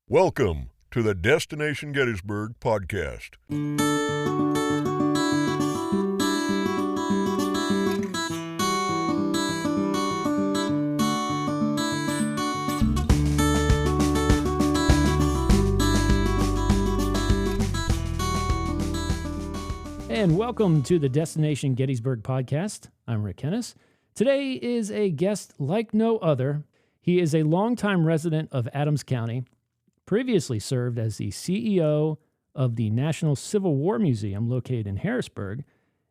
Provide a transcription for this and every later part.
Welcome to the Destination Gettysburg podcast. And welcome to the Destination Gettysburg podcast. I'm Rick Hennis. Today is a guest like no other. He is a longtime resident of Adams County, previously served as the CEO of the National Civil War Museum located in Harrisburg,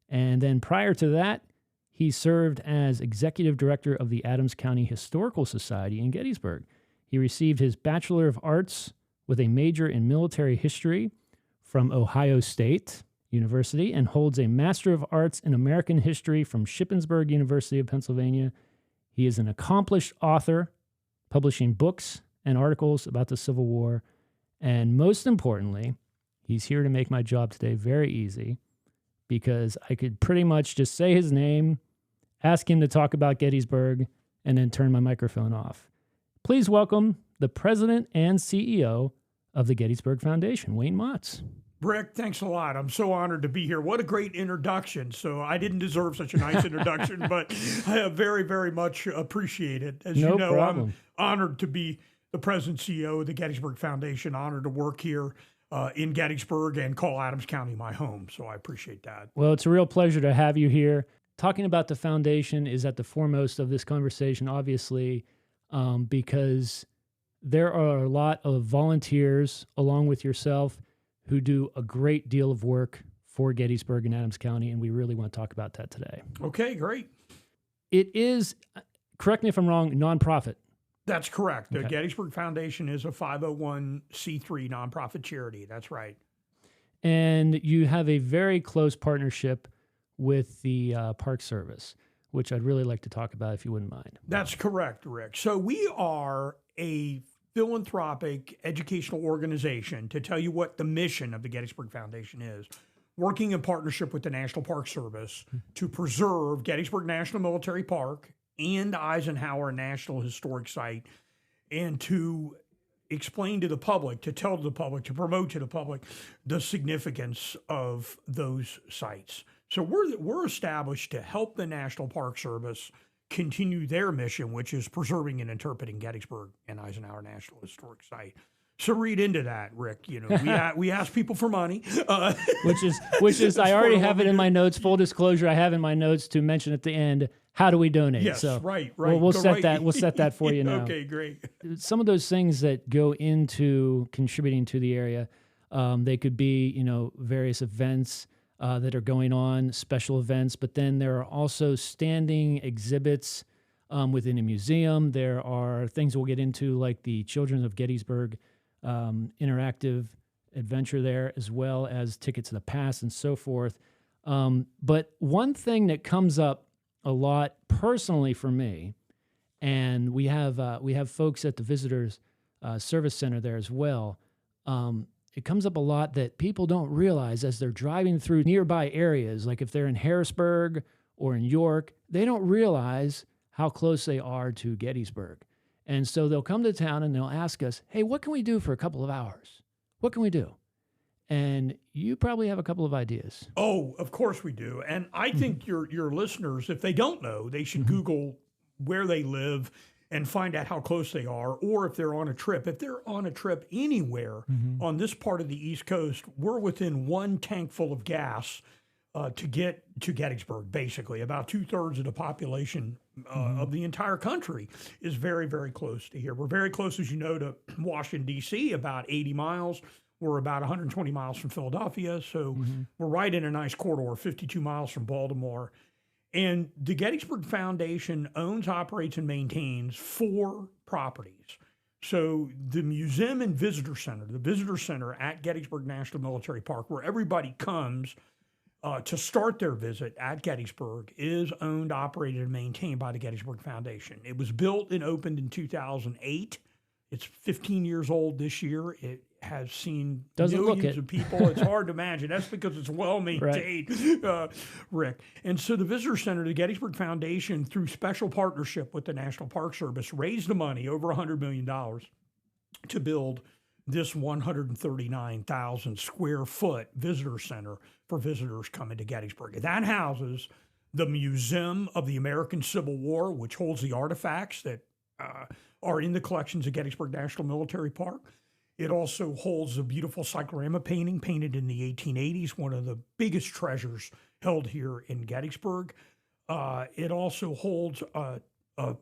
and then prior to that, he served as executive director of the Adams County Historical Society in Gettysburg. He received his Bachelor of Arts with a major in military history from Ohio State University and holds a Master of Arts in American History from Shippensburg University of Pennsylvania. He is an accomplished author, publishing books and articles about the Civil War. And most importantly, he's here to make my job today very easy because I could pretty much just say his name, ask him to talk about Gettysburg, and then turn my microphone off. Please welcome the president and CEO of the Gettysburg Foundation, Wayne Motts. Rick, thanks a lot. I'm so honored to be here. What a great introduction. So I didn't deserve such a nice introduction, but I very, very much appreciate it. As No you know, problem. I'm honored to be the president and CEO of the Gettysburg Foundation, honored to work here in Gettysburg and call Adams County my home. So I appreciate that. Well, it's a real pleasure to have you here. Talking about the foundation is at the foremost of this conversation, obviously, because there are a lot of volunteers along with yourself who do a great deal of work for Gettysburg and Adams County, and we really want to talk about that today. Okay, great. It is, correct me if I'm wrong, nonprofit. That's correct. The Okay. Gettysburg Foundation is a 501c3 nonprofit charity. That's right. And you have a very close partnership with the Park Service, which I'd really like to talk about if you wouldn't mind. That's correct, Rick. So we are a philanthropic educational organization, to tell you what the mission of the Gettysburg Foundation is, working in partnership with the National Park Service to preserve Gettysburg National Military Park and Eisenhower National Historic Site, and to explain to the public, to tell the public, to promote to the public the significance of those sites. So we're established to help the National Park Service continue their mission, which is preserving and interpreting Gettysburg and Eisenhower National Historic Site. So read into that, Rick. You know, we ask people for money, Which is I already have it in my notes. Full disclosure, I have in my notes to mention at the end, how do we donate? Yes, so right. We'll set that. We'll set that for you now. Okay, great. Some of those things that go into contributing to the area, they could be, various events that are going on, special events, but then there are also standing exhibits within a museum. There are things we'll get into, like the Children of Gettysburg interactive adventure there, as well as tickets to the past and so forth. But one thing that comes up a lot personally for me, and we have folks at the Visitors Service Center there as well. It comes up a lot that people don't realize as they're driving through nearby areas, like if they're in Harrisburg or in York, they don't realize how close they are to Gettysburg. And so they'll come to town and they'll ask us, hey, what can we do for a couple of hours? What can we do? And you probably have a couple of ideas. Oh, of course we do. And I think your listeners, if they don't know, they should Google where they live and find out how close they are, or if they're on a trip. If they're on a trip anywhere on this part of the East Coast, we're within one tank full of gas to get to Gettysburg, basically. About 2/3 of the population of the entire country is very, very close to here. We're very close, as you know, to Washington, D.C., about 80 miles. We're about 120 miles from Philadelphia, so we're right in a nice corridor, 52 miles from Baltimore. And the Gettysburg Foundation owns, operates, and maintains 4 properties. So the Museum and Visitor Center, the Visitor Center at Gettysburg National Military Park, where everybody comes to start their visit at Gettysburg, is owned, operated, and maintained by the Gettysburg Foundation. It was built and opened in 2008. It's 15 years old this year. It has seen millions of people. It's hard to imagine. That's because it's well maintained, right. Rick. And so the Visitor Center, the Gettysburg Foundation, through special partnership with the National Park Service, raised the money, over $100 million, to build this 139,000 square foot visitor center for visitors coming to Gettysburg. That houses the Museum of the American Civil War, which holds the artifacts that are in the collections of Gettysburg National Military Park. It also holds a beautiful cyclorama painting painted in the 1880s, one of the biggest treasures held here in Gettysburg. It also holds a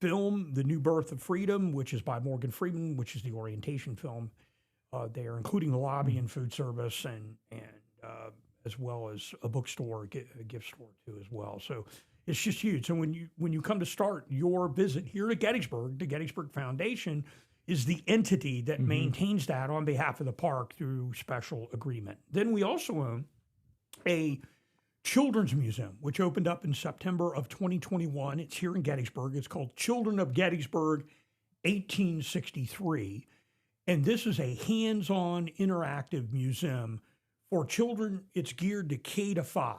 film, The New Birth of Freedom, which is by Morgan Freeman, which is the orientation film there, including the lobby and food service, and as well as a bookstore, a gift store too as well. So it's just huge. So when you come to start your visit here to Gettysburg, the Gettysburg Foundation is the entity that maintains that on behalf of the park through special agreement. Then we also own a children's museum, which opened up in September of 2021. It's here in Gettysburg. It's called Children of Gettysburg 1863. And this is a hands-on interactive museum for children. It's geared to K to 5.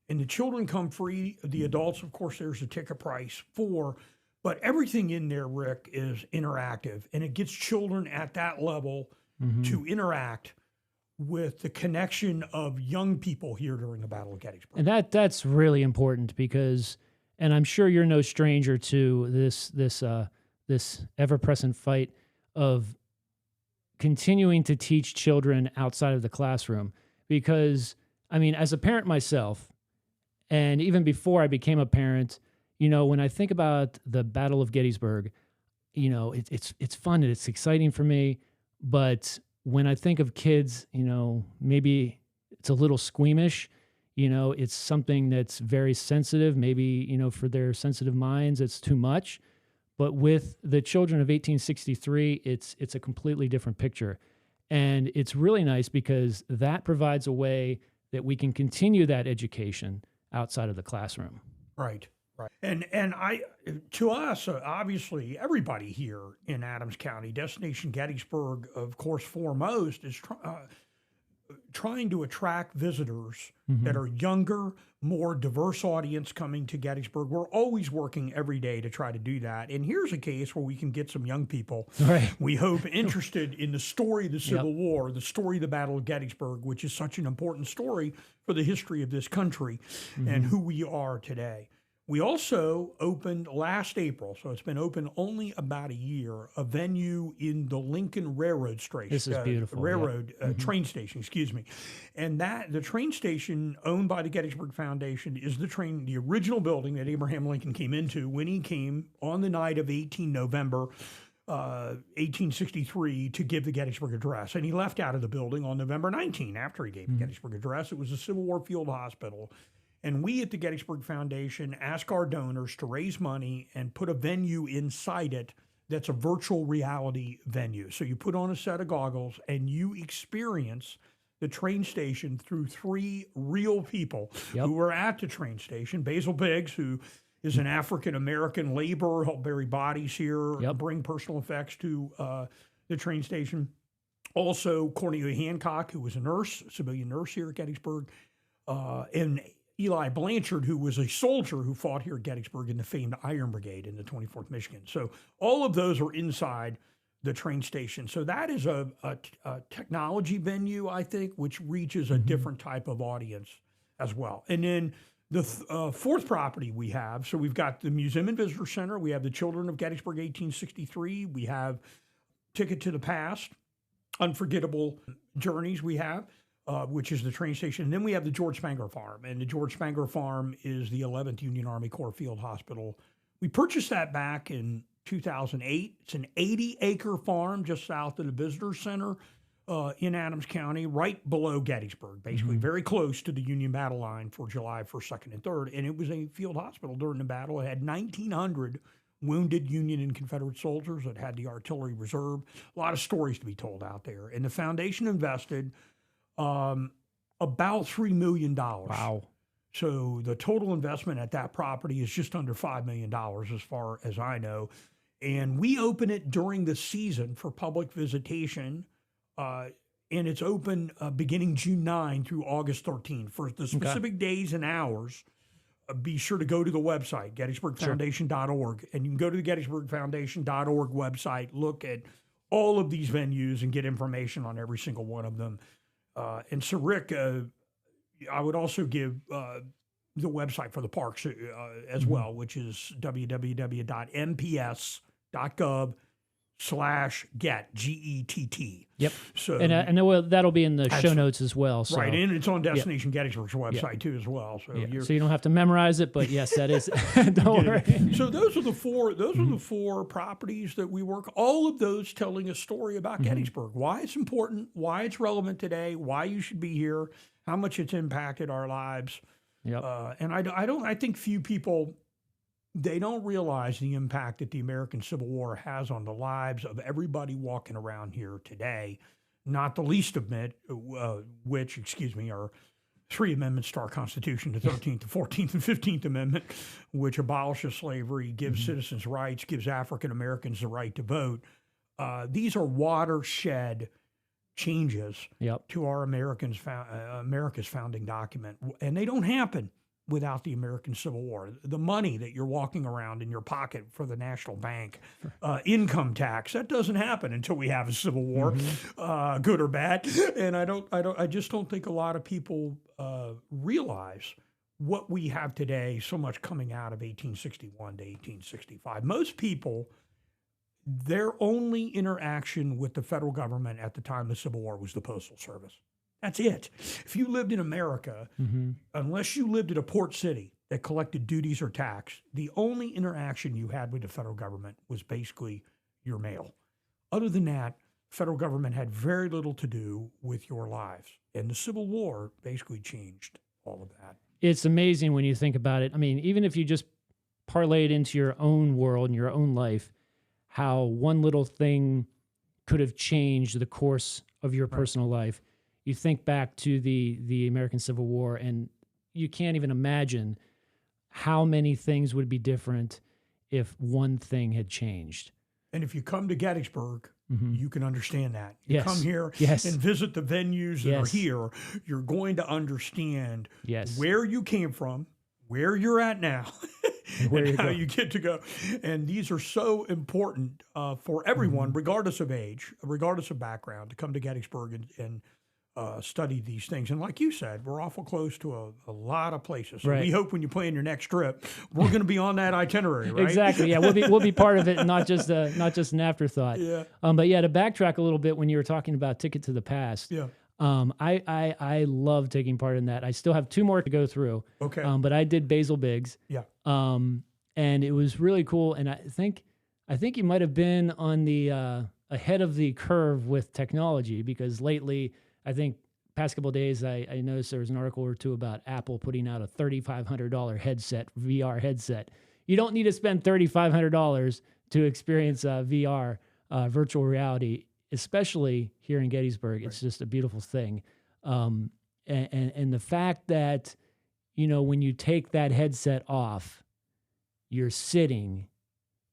And the children come free. The adults, of course, there's a ticket price for, but everything in there, Rick, is interactive. And it gets children at that level to interact with the connection of young people here during the Battle of Gettysburg. And that's really important because, and I'm sure you're no stranger to this ever-present fight of continuing to teach children outside of the classroom. Because, I mean, as a parent myself, and even before I became a parent, you know, when I think about the Battle of Gettysburg, you know, it's fun and it's exciting for me. But when I think of kids, you know, maybe it's a little squeamish. You know, it's something that's very sensitive. Maybe, you know, for their sensitive minds, it's too much. But with the children of 1863, it's a completely different picture. And it's really nice because that provides a way that we can continue that education outside of the classroom. Right. And to us, obviously, everybody here in Adams County, Destination Gettysburg, of course, foremost, is trying to attract visitors that are younger, more diverse audience coming to Gettysburg. We're always working every day to try to do that. And here's a case where we can get some young people, we hope, interested in the story of the Civil War, the story of the Battle of Gettysburg, which is such an important story for the history of this country and who we are today. We also opened last April, so it's been open only about a year, a venue in the Lincoln Railroad Station. This is beautiful. Train station, excuse me. And the train station owned by the Gettysburg Foundation is the original building that Abraham Lincoln came into when he came on the night of 18 November 1863 to give the Gettysburg Address. And he left out of the building on November 19 after he gave the Gettysburg Address. It was a Civil War field hospital. And we at the Gettysburg Foundation ask our donors to raise money and put a venue inside it that's a virtual reality venue. So you put on a set of goggles and you experience the train station through 3 real people who were at the train station. Basil Biggs, who is an African-American laborer, helped bury bodies here, bring personal effects to the train station. Also, Cornelia Hancock, who was a nurse, a civilian nurse here at Gettysburg, and Eli Blanchard, who was a soldier who fought here at Gettysburg in the famed Iron Brigade in the 24th Michigan. So all of those are inside the train station. So that is a technology venue, I think, which reaches a different type of audience as well. And then the fourth property we have, so we've got the Museum and Visitor Center. We have the Children of Gettysburg 1863. We have Ticket to the Past, Unforgettable Journeys we have. Which is the train station. And then we have the George Spangler Farm. And the George Spangler Farm is the 11th Union Army Corps Field Hospital. We purchased that back in 2008. It's an 80-acre farm just south of the Visitor Center in Adams County, right below Gettysburg, basically very close to the Union battle line for July 1st, 2nd, and 3rd. And it was a field hospital during the battle. It had 1,900 wounded Union and Confederate soldiers. It had the artillery reserve. A lot of stories to be told out there. And the foundation invested about $3 million. Wow. So the total investment at that property is just under $5 million as far as I know. And we open it during the season for public visitation. And it's open beginning June 9 through August 13. For the specific days and hours, be sure to go to the website, gettysburgfoundation.org. And you can go to the gettysburgfoundation.org website, look at all of these venues and get information on every single one of them. And so, Rick, I would also give the website for the parks as well, which is www.mps.gov/get, GETT. Yep. So, and that'll be in the show notes as well. So. Right, and it's on Destination Gettysburg's website too as well. So, so you don't have to memorize it, but yes, that is. Don't worry. So those are the four. Those are the four properties that we work. All of those telling a story about Gettysburg, why it's important, why it's relevant today, why you should be here, how much it's impacted our lives. Yep. And I think few people, they don't realize the impact that the American Civil War has on the lives of everybody walking around here today, not the least of which are 3 amendments to our Constitution, the 13th, the 14th, and 15th Amendment, which abolishes slavery, gives citizens rights, gives African Americans the right to vote. These are watershed changes to our America's founding document, and they don't happen without the American Civil War. The money that you're walking around in your pocket for the National Bank, income tax, that doesn't happen until we have a Civil War, good or bad. And I just don't think a lot of people realize what we have today, so much coming out of 1861 to 1865. Most people, their only interaction with the federal government at the time of the Civil War was the Postal Service. That's it. If you lived in America, unless you lived at a port city that collected duties or tax, the only interaction you had with the federal government was basically your mail. Other than that, federal government had very little to do with your lives. And the Civil War basically changed all of that. It's amazing when you think about it. I mean, even if you just parlay it into your own world and your own life, how one little thing could have changed the course of your personal life. You think back to the American Civil War, and you can't even imagine how many things would be different if one thing had changed. And if you come to Gettysburg, you can understand that. You Yes. come here Yes. and visit the venues that are Yes. here, you're going to understand Yes. where you came from, where you're at now, Where and you how go. you get to go. And these are so important for everyone, regardless of age, regardless of background, to come to Gettysburg and study these things. And like you said, we're awful close to a lot of places. So Right. we hope when you plan your next trip, we're going to be on that itinerary, right? Exactly. Yeah, we'll be part of it, not just an afterthought. Yeah. But yeah, to backtrack a little bit, when you were talking about Ticket to the Past, Yeah. I love taking part in that. I still have 2 more to go through. Okay. But I did Basil Biggs. Yeah. And it was really cool. And I think you might have been on the ahead of the curve with technology, because lately, I think past couple of days, I noticed there was an article or 2 about Apple putting out a $3,500 headset, VR headset. You don't need to spend $3,500 to experience VR, virtual reality, especially here in Gettysburg. It's just a beautiful thing. And the fact that, when you take that headset off, you're sitting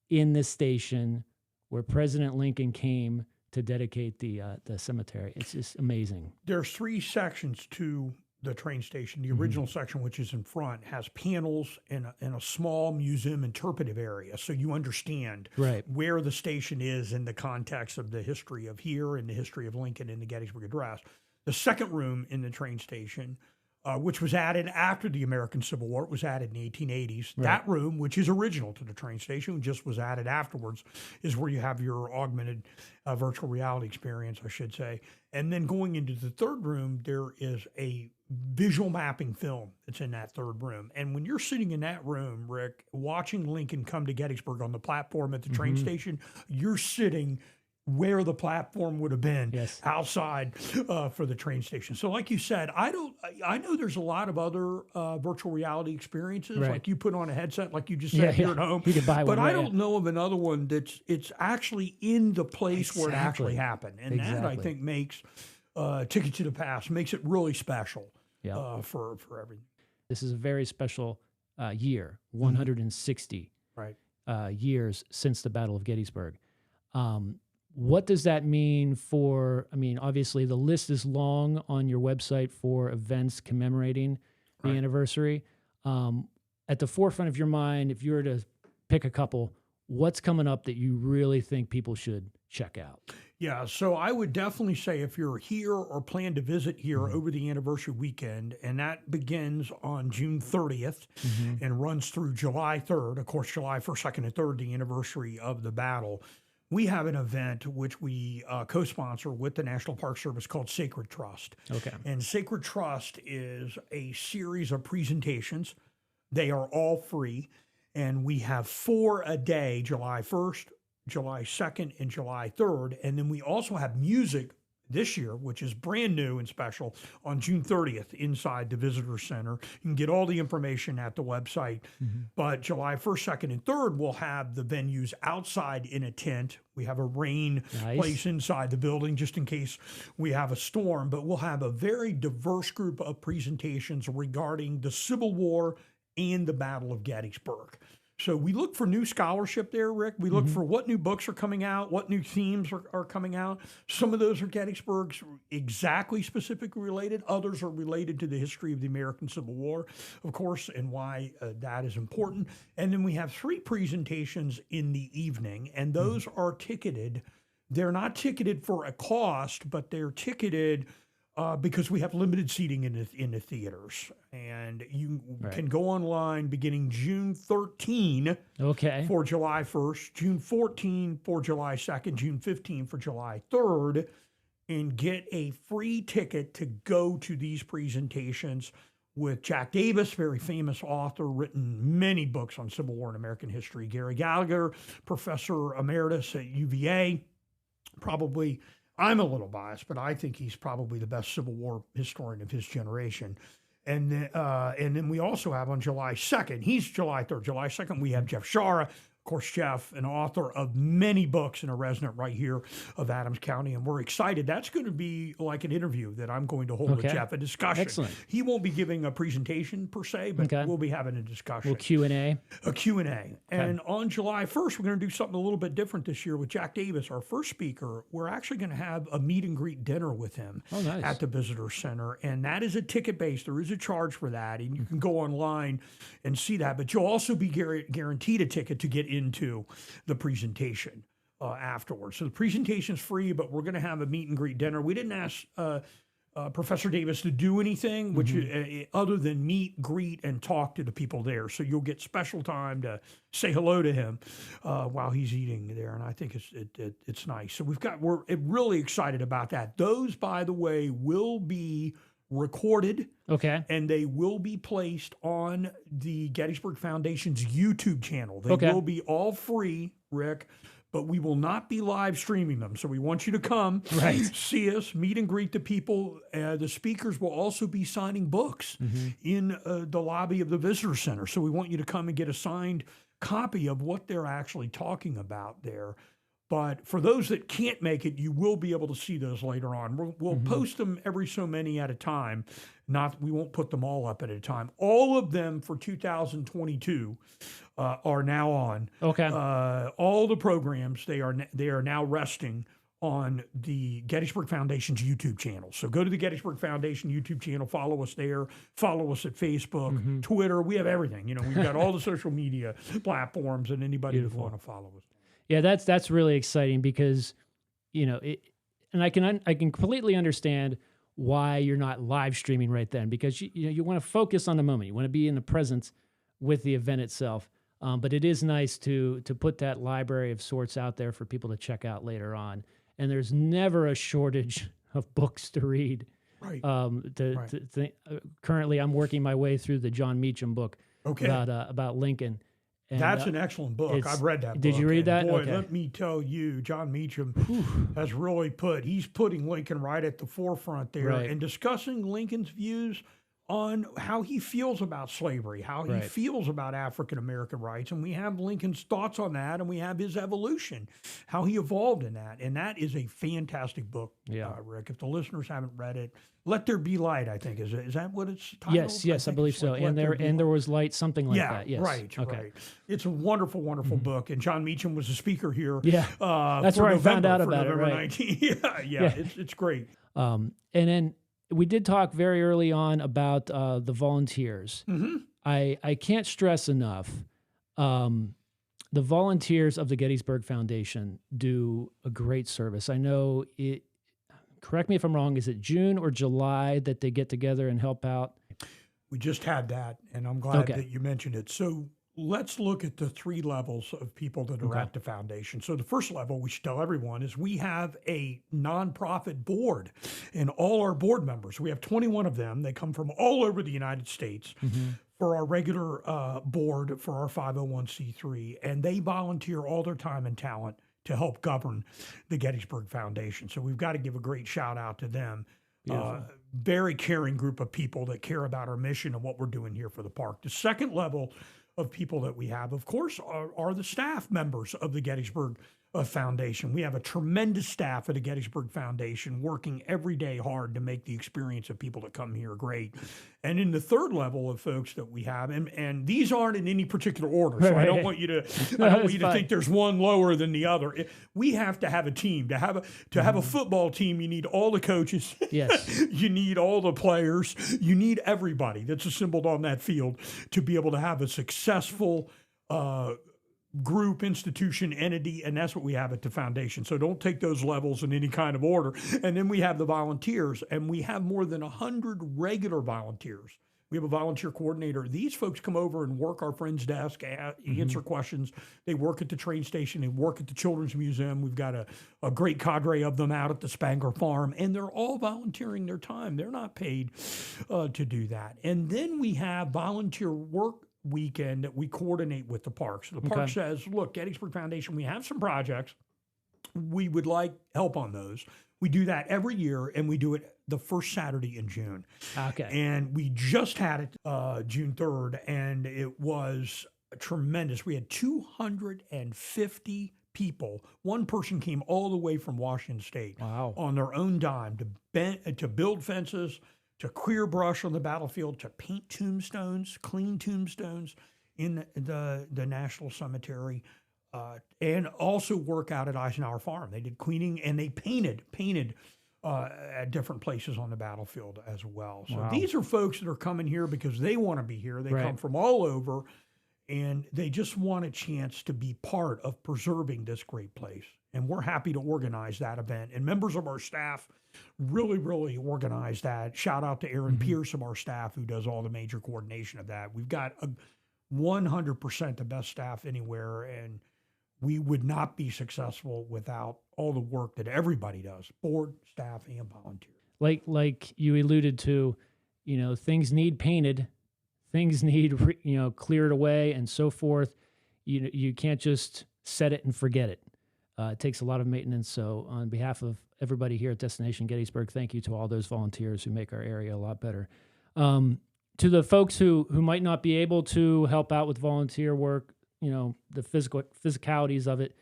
in the station where President Lincoln came to dedicate the cemetery. It's just amazing. There's 3 sections to the train station. The original section, which is in front, has panels and a small museum interpretive area, so you understand where the station is in the context of the history of here and the history of Lincoln in the Gettysburg Address. The second room in the train station, which was added after the American Civil War, it was added in the 1880s. That room, which is original to the train station, just was added afterwards, is where you have your augmented virtual reality experience, I should say. And then going into the third room, there is a visual mapping film that's in that third room. And when you're sitting in that room, Rick, watching Lincoln come to Gettysburg on the platform at the train station, you're sitting where the platform would have been outside for the train station. So like you said, I know there's a lot of other virtual reality experiences, like you put on a headset, like you just said here at home. You could buy one, but I don't know of another one it's actually in the place where it actually happened. And that, I think, makes Ticket to the Past, makes it really special for everything. This is a very special year, 160 years since the Battle of Gettysburg. What does that mean for, obviously the list is long on your website for events commemorating the anniversary. At the forefront of your mind, if you were to pick a couple, what's coming up that you really think people should check out? Yeah, so I would definitely say if you're here or plan to visit here over the anniversary weekend, and that begins on June 30th and runs through July 3rd, of course, July 1st, 2nd, and 3rd, the anniversary of the battle. We have an event which we co-sponsor with the National Park Service called Sacred Trust. Okay. And Sacred Trust is a series of presentations. They are all free. And we have 4 a day, July 1st, July 2nd, and July 3rd. And then we also have music this year, which is brand new and special, on June 30th inside the Visitor Center. You can get all the information at the website. But July 1st, 2nd, and 3rd, we'll have the venues outside in a tent. We have a rain place inside the building just in case we have a storm. But we'll have a very diverse group of presentations regarding the Civil War and the Battle of Gettysburg. So we look for new scholarship there, Rick. We look for what new books are coming out, what new themes are coming out. Some of those are Gettysburg's exactly specifically related. Others are related to the history of the American Civil War, of course, and why that is important. And then we have 3 presentations in the evening, and those are ticketed. They're not ticketed for a cost, but they're ticketed because we have limited seating in the theaters, and you can go online beginning June 13 for July 1st, June 14 for July 2nd, June 15 for July 3rd, and get a free ticket to go to these presentations with Jack Davis, very famous author, written many books on Civil War and American history, Gary Gallagher, professor emeritus at UVA, probably. I'm a little biased, but I think he's probably the best Civil War historian of his generation. And then we also have on July 2nd, he's July 3rd. July 2nd, we have Jeff Shara, of course, Jeff, an author of many books and a resident right here of Adams County. And we're excited. That's going to be like an interview that I'm going to hold with Jeff, a discussion. Excellent. He won't be giving a presentation per se, but we'll be having a discussion. Well, Q&A. A Q&A. And on July 1st, we're going to do something a little bit different this year with Jack Davis, our first speaker. We're actually going to have a meet and greet dinner with him at the Visitor Center. And that is a ticket-based. There is a charge for that. And you can go online and see that. But you'll also be guaranteed a ticket to get into the presentation afterwards. So the presentation's free, but we're going to have a meet and greet dinner. We didn't ask Professor Davis to do anything, which other than meet, greet, and talk to the people there. So you'll get special time to say hello to him while he's eating there, and I think it's nice. So we're really excited about that. Those, by the way, will be recorded. And they will be placed on the Gettysburg Foundation's YouTube channel. They will be all free, Rick, but we will not be live streaming them. So we want you to come, see us, meet and greet the people. The speakers will also be signing books in the lobby of the Visitor Center. So we want you to come and get a signed copy of what they're actually talking about there. But for those that can't make it, you will be able to see those later on. We'll post them every so many at a time. We won't put them all up at a time. All of them for 2022 are now on. All the programs, they are now resting on the Gettysburg Foundation's YouTube channel. So go to the Gettysburg Foundation YouTube channel, follow us there, follow us at Facebook, Twitter. We have everything. We've got all the social media platforms, and anybody that want to follow us. Yeah, that's really exciting because, and I can completely understand why you're not live streaming right then, because you want to focus on the moment. You want to be in the presence with the event itself. But it is nice to put that library of sorts out there for people to check out later on. And there's never a shortage of books to read. Currently, I'm working my way through the John Meacham book about Lincoln. And that's an excellent book. I've read that book. Did you read that? Boy, let me tell you, John Meacham has really he's putting Lincoln right at the forefront there and discussing Lincoln's views on how he feels about slavery, how he feels about African-American rights. And we have Lincoln's thoughts on that, and we have his evolution, how he evolved in that. And that is a fantastic book, Rick. If the listeners haven't read it, Let There Be Light, I think. Is that what it's titled? Yes, I believe so. And there was light, something like that. Yes. Right. It's a wonderful, wonderful book. And John Meacham was a speaker here. That's where I found out about it. Right. 19. It's great. And then we did talk very early on about the volunteers. I can't stress enough the volunteers of the Gettysburg Foundation do a great service. I know it, correct me if I'm wrong, is it June or July that they get together and help out? We just had that, and I'm glad that you mentioned it. So let's look at the three levels of people that are at the foundation. So the first level, we should tell everyone, is we have a nonprofit board, and all our board members, we have 21 of them. They come from all over the United States for our regular board for our 501c3, and they volunteer all their time and talent to help govern the Gettysburg Foundation. So we've got to give a great shout out to them. Very caring group of people that care about our mission and what we're doing here for the park. The second level of people that we have, of course, are the staff members of the Gettysburg Foundation. We have a tremendous staff at the Gettysburg Foundation working every day hard to make the experience of people that come here great. And in the third level of folks that we have, and these aren't in any particular order, so I don't want you to think there's one lower than the other. We have to have a team. To have a football team, you need all the coaches. Yes. You need all the players. You need everybody that's assembled on that field to be able to have a successful group, institution, entity, and that's what we have at the foundation. So don't take those levels in any kind of order. And then we have the volunteers, and we have more than 100 regular volunteers. We have a volunteer coordinator. These folks come over and work our friend's desk, answer questions. They work at the train station. They work at the Children's Museum. We've got a great cadre of them out at the Spangler farm, and they're all volunteering their time. They're not paid to do that. And then we have volunteer work weekend that we coordinate with the park. So the park says, look, Gettysburg Foundation, we have some projects. We would like help on those. We do that every year, and we do it the first Saturday in June. Okay. And we just had it June 3rd, and it was tremendous. We had 250 people. One person came all the way from Washington State on their own dime to build fences, to clear brush on the battlefield, to paint tombstones, clean tombstones in the National Cemetery, and also work out at Eisenhower Farm. They did cleaning, and they painted at different places on the battlefield as well. So these are folks that are coming here because they want to be here. They come from all over, and they just want a chance to be part of preserving this great place. And we're happy to organize that event. And members of our staff really, really organize that. Shout out to Aaron Pierce of our staff, who does all the major coordination of that. We've got 100% the best staff anywhere, and we would not be successful without all the work that everybody does, board, staff, and volunteers. Like you alluded to, things need painted, things need cleared away, and so forth. You can't just set it and forget it. It takes a lot of maintenance. So on behalf of everybody here at Destination Gettysburg, thank you to all those volunteers who make our area a lot better. To the folks who might not be able to help out with volunteer work, the physicalities of it,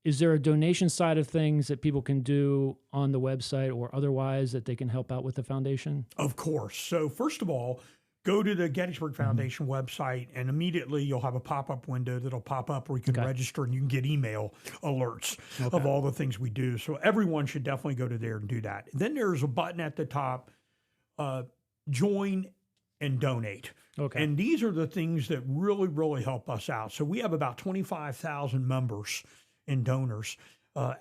is there a donation side of things that people can do on the website or otherwise that they can help out with the foundation? Of course. So first of all, go to the Gettysburg Foundation website, and immediately you'll have a pop-up window that'll pop up where you can register, and you can get email alerts of all the things we do. So everyone should definitely go to there and do that. Then there's a button at the top, join and donate. Okay. And these are the things that really, really help us out. So we have about 25,000 members and donors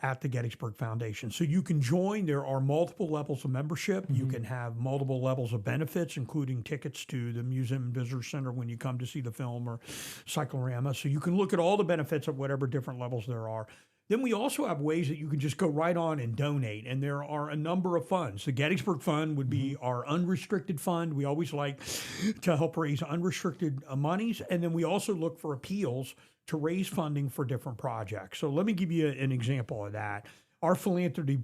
at the Gettysburg Foundation. So you can join. There are multiple levels of membership. You can have multiple levels of benefits, including tickets to the Museum and Visitor Center when you come to see the film or Cyclorama. So you can look at all the benefits of whatever different levels there are. Then we also have ways that you can just go right on and donate, and there are a number of funds. The Gettysburg Fund would be our unrestricted fund. We always like to help raise unrestricted monies, and then we also look for appeals to raise funding for different projects. So let me give you an example of that. Our philanthropy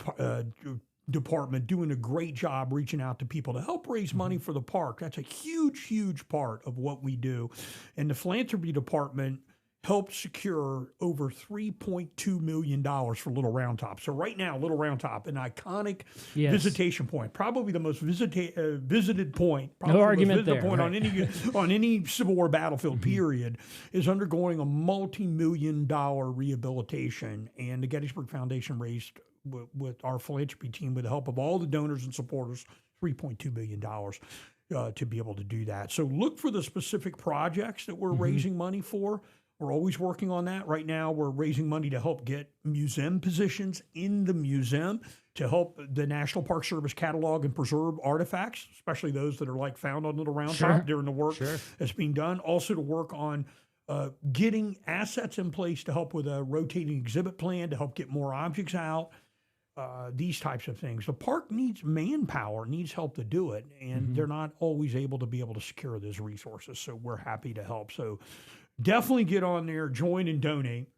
department doing a great job reaching out to people to help raise money for the park. That's a huge, huge part of what we do. And the philanthropy department helped secure over $3.2 million for Little Round Top. So right now, Little Round Top, an iconic visitation point, probably the most visited point, probably no argument the most there, point on any Civil War battlefield period, is undergoing a multi-million-dollar rehabilitation. And the Gettysburg Foundation raised, with our philanthropy team, with the help of all the donors and supporters, $3.2 million. To be able to do that. So look for the specific projects that we're raising money for We're always working on that. Right now, we're raising money to help get museum positions in the museum to help the National Park Service catalog and preserve artifacts, especially those that are like found on Little Round Top during the work that's being done. Also to work on getting assets in place to help with a rotating exhibit plan to help get more objects out, these types of things. The park needs manpower, needs help to do it, and they're not always able to secure those resources. So we're happy to help. So definitely get on there, join and donate.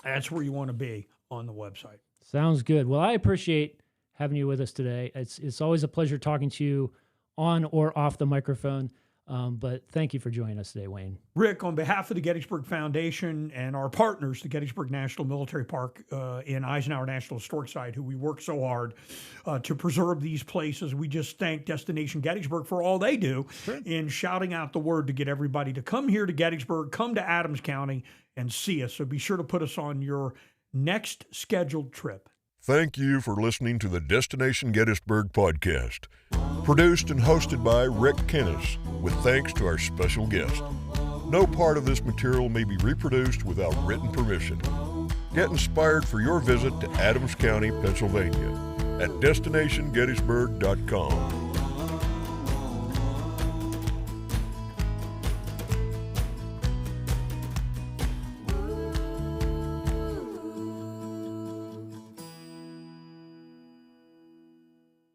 That's where you want to be on the website. Sounds good. Well, I appreciate having you with us today. It's always a pleasure talking to you on or off the microphone. But thank you for joining us today, Wayne. Rick, on behalf of the Gettysburg Foundation and our partners, the Gettysburg National Military Park in Eisenhower National Historic Site, who we work so hard to preserve these places, we just thank Destination Gettysburg for all they do in shouting out the word to get everybody to come here to Gettysburg, come to Adams County, and see us. So be sure to put us on your next scheduled trip. Thank you for listening to the Destination Gettysburg podcast. Produced and hosted by Rick Kennis, with thanks to our special guest. No part of this material may be reproduced without written permission. Get inspired for your visit to Adams County, Pennsylvania at destinationgettysburg.com.